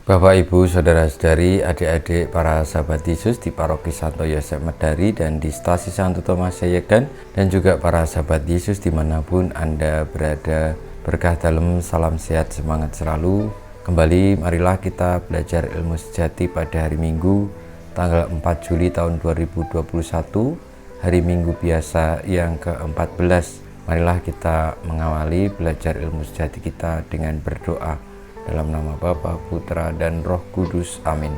Bapak, Ibu, Saudara-saudari, adik-adik para sahabat Yesus di Paroki Santo Yosef Medari dan di Stasi Santo Thomas Sayegdan, dan juga para sahabat Yesus dimanapun Anda berada. Berkah dalam, salam sehat, semangat selalu. Kembali marilah kita belajar ilmu sejati pada hari Minggu tanggal 4 Juli tahun 2021, hari Minggu biasa yang ke-14. Marilah kita mengawali belajar ilmu sejati kita dengan berdoa. Dalam nama Bapa, Putra, dan Roh Kudus. Amin.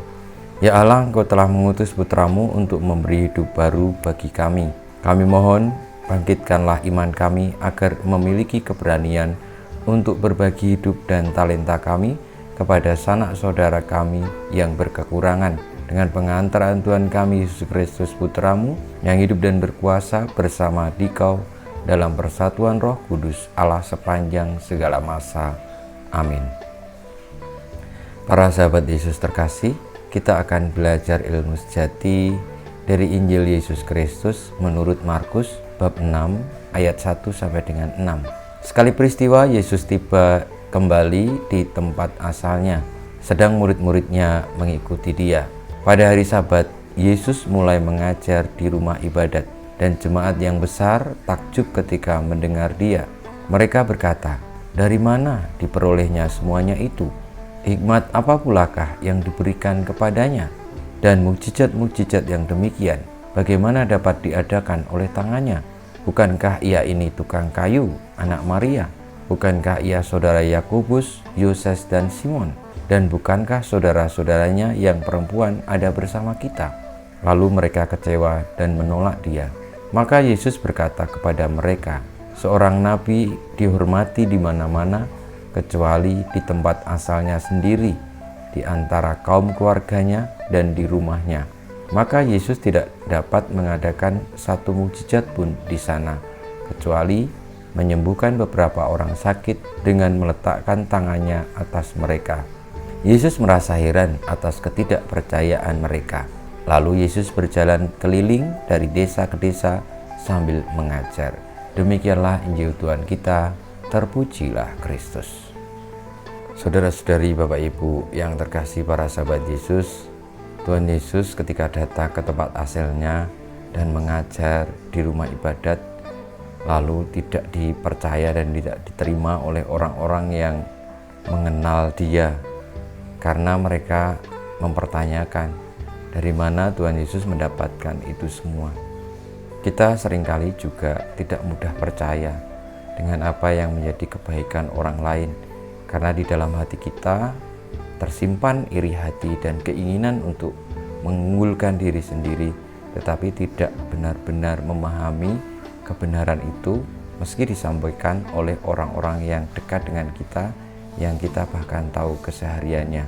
Ya Allah, Engkau telah mengutus Putramu untuk memberi hidup baru bagi kami. Kami mohon, bangkitkanlah iman kami agar memiliki keberanian untuk berbagi hidup dan talenta kami kepada sanak saudara kami yang berkekurangan. Dengan pengantaran Tuhan kami Yesus Kristus Putramu, yang hidup dan berkuasa bersama Dikau dalam persatuan Roh Kudus, Allah sepanjang segala masa. Amin. Para sahabat Yesus terkasih, kita akan belajar ilmu sejati dari Injil Yesus Kristus menurut Markus bab 6 ayat 1 sampai dengan 6. Sekali peristiwa Yesus tiba kembali di tempat asalnya, sedang murid-muridnya mengikuti dia. Pada hari Sabat, Yesus mulai mengajar di rumah ibadat, dan jemaat yang besar takjub ketika mendengar dia. Mereka berkata, "Dari mana diperolehnya semuanya itu? Hikmat apa pulakah yang diberikan kepadanya? Dan mukjizat-mukjizat yang demikian, bagaimana dapat diadakan oleh tangannya? Bukankah ia ini tukang kayu, anak Maria? Bukankah ia saudara Yakobus, Yoses, dan Simon? Dan bukankah saudara-saudaranya yang perempuan ada bersama kita?" Lalu mereka kecewa dan menolak dia. Maka Yesus berkata kepada mereka, "Seorang nabi dihormati di mana-mana, kecuali di tempat asalnya sendiri, di antara kaum keluarganya dan di rumahnya." Maka Yesus tidak dapat mengadakan satu mukjizat pun di sana, kecuali menyembuhkan beberapa orang sakit dengan meletakkan tangannya atas mereka. Yesus merasa heran atas ketidakpercayaan mereka. Lalu Yesus berjalan keliling dari desa ke desa sambil mengajar. Demikianlah Injil Tuhan kita. Terpujilah Kristus. Saudara-saudari, Bapak Ibu yang terkasih para sahabat Yesus, Tuhan Yesus ketika datang ke tempat asalnya dan mengajar di rumah ibadat, lalu tidak dipercaya dan tidak diterima oleh orang-orang yang mengenal dia, karena mereka mempertanyakan dari mana Tuhan Yesus mendapatkan itu semua. Kita seringkali juga tidak mudah percaya dengan apa yang menjadi kebaikan orang lain, karena di dalam hati kita tersimpan iri hati dan keinginan untuk mengunggulkan diri sendiri, tetapi tidak benar-benar memahami kebenaran itu meski disampaikan oleh orang-orang yang dekat dengan kita, yang kita bahkan tahu kesehariannya.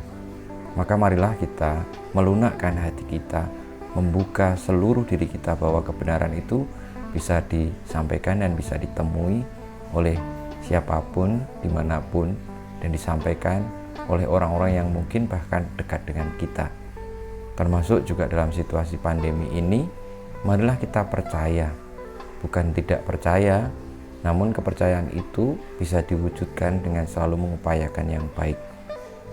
Maka marilah kita melunakkan hati kita, membuka seluruh diri kita bahwa kebenaran itu bisa disampaikan dan bisa ditemui oleh siapapun, dimanapun, dan disampaikan oleh orang-orang yang mungkin bahkan dekat dengan kita. Termasuk juga dalam situasi pandemi ini, marilah kita percaya, bukan tidak percaya, namun kepercayaan itu bisa diwujudkan dengan selalu mengupayakan yang baik.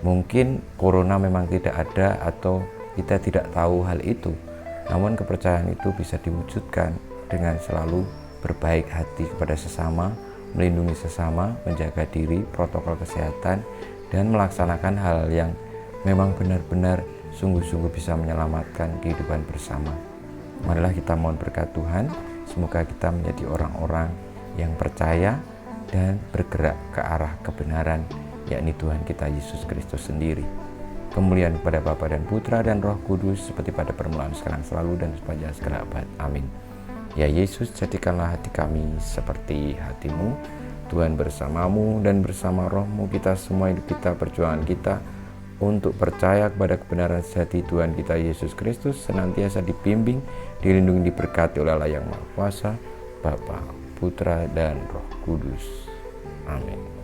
Mungkin corona memang tidak ada atau kita tidak tahu hal itu, namun kepercayaan itu bisa diwujudkan dengan selalu berbaik hati kepada sesama, melindungi sesama, menjaga diri, protokol kesehatan, dan melaksanakan hal yang memang benar-benar sungguh-sungguh bisa menyelamatkan kehidupan bersama. Marilah kita mohon berkat Tuhan, semoga kita menjadi orang-orang yang percaya dan bergerak ke arah kebenaran, yakni Tuhan kita Yesus Kristus sendiri. Kemuliaan kepada Bapa dan Putra dan Roh Kudus, seperti pada permulaan, sekarang, selalu, dan sepanjang segala abad. Amin. Ya Yesus, jadikanlah hati kami seperti hati-Mu. Tuhan bersamamu dan bersama Roh-Mu, kita semua hidup kita, perjuangan kita untuk percaya kepada kebenaran sejati Tuhan kita Yesus Kristus senantiasa dibimbing, dilindungi, diberkati oleh Allah yang Maha Kuasa, Bapa, Putra, dan Roh Kudus. Amin.